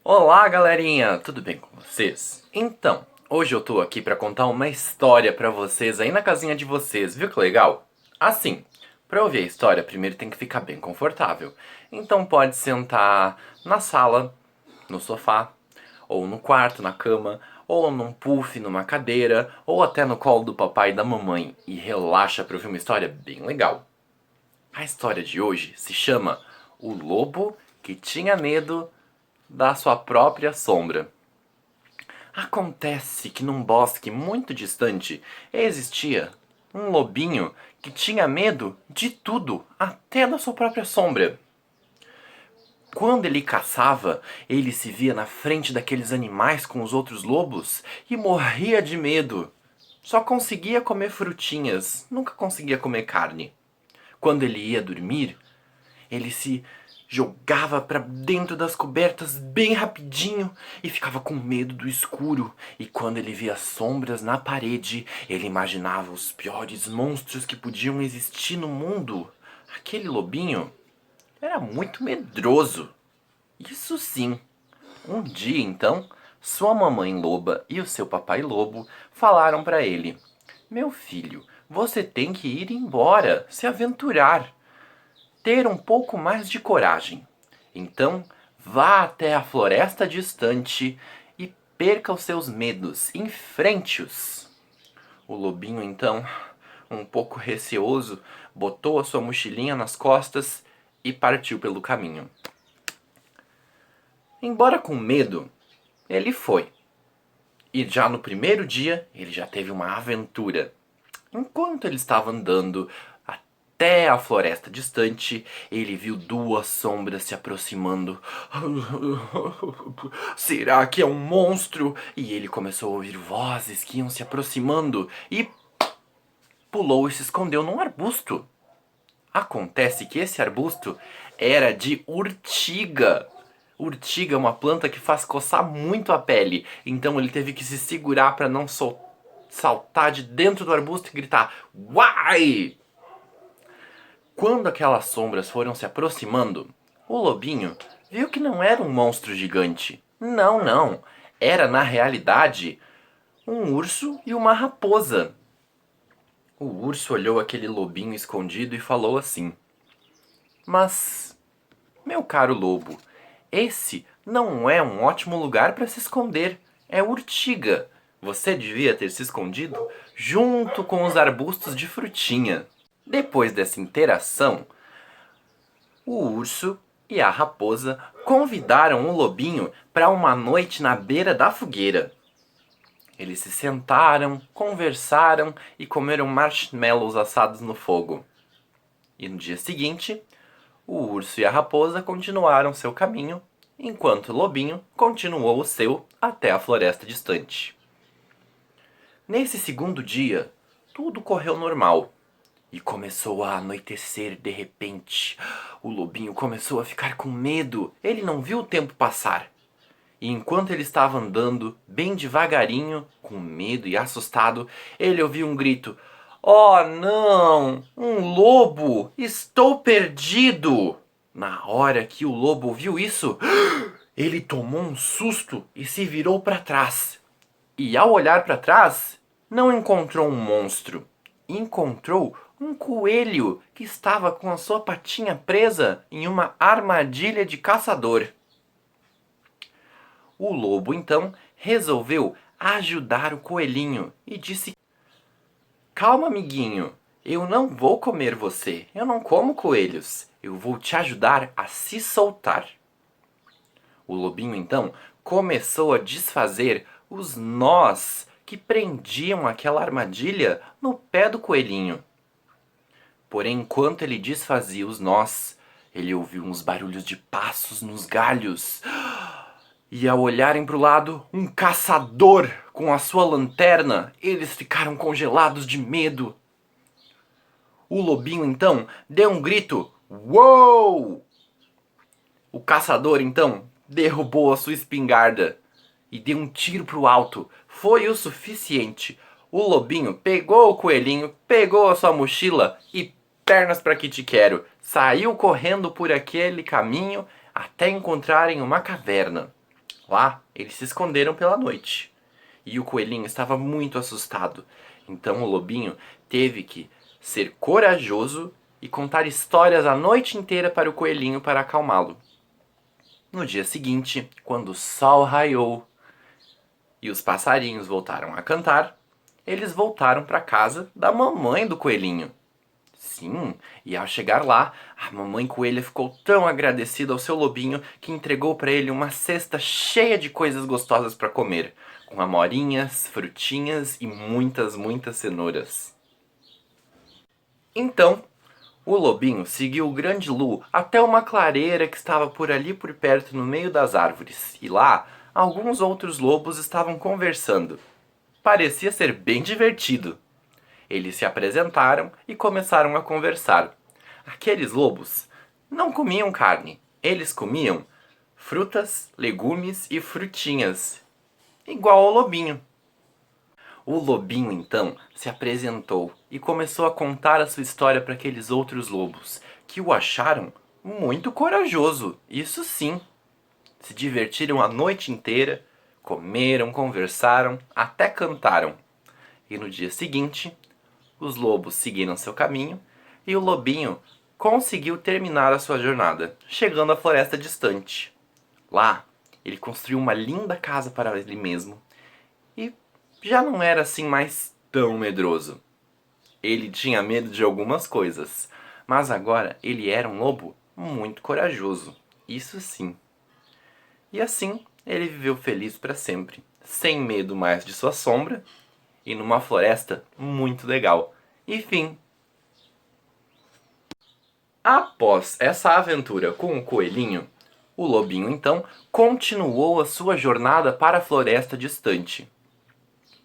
Olá, galerinha! Tudo bem com vocês? Então, hoje eu tô aqui pra contar uma história pra vocês aí na casinha de vocês, viu que legal? Assim, pra ouvir a história, primeiro tem que ficar bem confortável. Então pode sentar na sala, no sofá, ou no quarto, na cama, ou num puff, numa cadeira, ou até no colo do papai e da mamãe e relaxa pra ouvir uma história bem legal. A história de hoje se chama O Lobo que Tinha Medo da Sua Própria Sombra. Acontece que num bosque muito distante existia um lobinho que tinha medo de tudo, até da sua própria sombra. Quando ele caçava, ele se via na frente daqueles animais com os outros lobos e morria de medo. Só conseguia comer frutinhas, nunca conseguia comer carne. Quando ele ia dormir, ele se jogava para dentro das cobertas bem rapidinho e ficava com medo do escuro. E quando ele via sombras na parede, ele imaginava os piores monstros que podiam existir no mundo. Aquele lobinho era muito medroso. Isso sim. Um dia então, sua mamãe loba e o seu papai lobo falaram para ele: "Meu filho, você tem que ir embora, se aventurar, ter um pouco mais de coragem. Então, vá até a floresta distante e perca os seus medos, enfrente-os." O lobinho, então, um pouco receoso, botou a sua mochilinha nas costas e partiu pelo caminho. Embora com medo, ele foi. E já no primeiro dia, ele já teve uma aventura. Enquanto ele estava andando até a floresta distante, ele viu duas sombras se aproximando. Será que é um monstro? E ele começou a ouvir vozes que iam se aproximando e pulou e se escondeu num arbusto. Acontece que esse arbusto era de urtiga. Urtiga é uma planta que faz coçar muito a pele, então ele teve que se segurar para não saltar de dentro do arbusto e gritar: "Uai!" Quando aquelas sombras foram se aproximando, o lobinho viu que não era um monstro gigante. Não, não. Era, na realidade, um urso e uma raposa. O urso olhou aquele lobinho escondido e falou assim: "Mas, meu caro lobo, esse não é um ótimo lugar para se esconder. É urtiga. Você devia ter se escondido junto com os arbustos de frutinha." Depois dessa interação, o urso e a raposa convidaram o lobinho para uma noite na beira da fogueira. Eles se sentaram, conversaram e comeram marshmallows assados no fogo. E no dia seguinte, o urso e a raposa continuaram seu caminho, enquanto o lobinho continuou o seu até a floresta distante. Nesse segundo dia, tudo correu normal. E começou a anoitecer de repente. O lobinho começou a ficar com medo. Ele não viu o tempo passar. E enquanto ele estava andando, bem devagarinho, com medo e assustado, ele ouviu um grito: "Oh não! Um lobo! Estou perdido!" Na hora que o lobo ouviu isso, ele tomou um susto e se virou para trás. E ao olhar para trás, não encontrou um monstro. Encontrou um coelho que estava com a sua patinha presa em uma armadilha de caçador. O lobo então resolveu ajudar o coelhinho e disse: "Calma, amiguinho, eu não vou comer você. Eu não como coelhos. Eu vou te ajudar a se soltar." O lobinho então começou a desfazer os nós que prendiam aquela armadilha no pé do coelhinho. Porém, enquanto ele desfazia os nós, ele ouviu uns barulhos de passos nos galhos. E ao olharem para o lado, um caçador com a sua lanterna. Eles ficaram congelados de medo. O lobinho então deu um grito: "Uou!" O caçador então derrubou a sua espingarda e deu um tiro para o alto. Foi o suficiente. O lobinho pegou o coelhinho, pegou a sua mochila e pernas para que te quero. Saiu correndo por aquele caminho até encontrarem uma caverna. Lá, eles se esconderam pela noite. E o coelhinho estava muito assustado. Então o lobinho teve que ser corajoso e contar histórias a noite inteira para o coelhinho para acalmá-lo. No dia seguinte, quando o sol raiou e os passarinhos voltaram a cantar, eles voltaram para a casa da mamãe do coelhinho. Sim, e ao chegar lá, a mamãe coelha ficou tão agradecida ao seu lobinho que entregou para ele uma cesta cheia de coisas gostosas para comer, com amorinhas, frutinhas e muitas cenouras. Então, o lobinho seguiu o grande Lu até uma clareira que estava por ali por perto no meio das árvores, e lá alguns outros lobos estavam conversando. Parecia ser bem divertido. Eles se apresentaram e começaram a conversar. Aqueles lobos não comiam carne, eles comiam frutas, legumes e frutinhas, igual ao lobinho. O lobinho então se apresentou e começou a contar a sua história para aqueles outros lobos, que o acharam muito corajoso, isso sim. Se divertiram a noite inteira, comeram, conversaram, até cantaram. E no dia seguinte, os lobos seguiram seu caminho e o lobinho conseguiu terminar a sua jornada, chegando à floresta distante. Lá, ele construiu uma linda casa para ele mesmo e já não era assim mais tão medroso. Ele tinha medo de algumas coisas, mas agora ele era um lobo muito corajoso, isso sim. E assim ele viveu feliz para sempre, sem medo mais de sua sombra e numa floresta muito legal. E fim. Após essa aventura com o coelhinho, o lobinho então continuou a sua jornada para a floresta distante.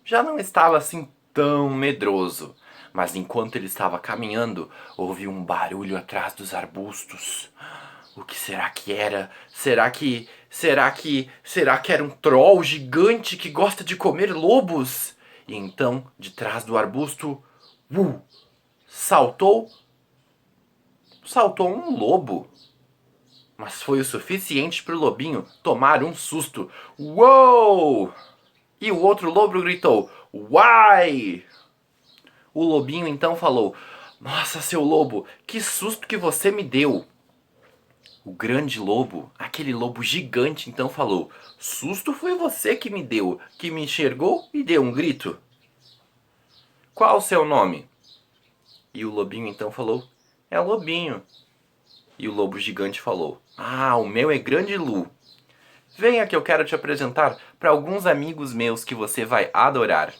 Já não estava assim tão medroso, mas enquanto ele estava caminhando, ouviu um barulho atrás dos arbustos. O que será que era? Será que era um troll gigante que gosta de comer lobos? E então, de trás do arbusto, saltou um lobo. Mas foi o suficiente para o lobinho tomar um susto. Uou! E o outro lobo gritou: Uai! O lobinho então falou: Nossa, seu lobo, que susto que você me deu! O grande lobo, aquele lobo gigante, então falou: Susto foi você que me deu, que me enxergou e deu um grito. Qual o seu nome? E o lobinho então falou: É lobinho. E o lobo gigante falou: Ah, o meu é Grande Lu. Venha que eu quero te apresentar para alguns amigos meus que você vai adorar.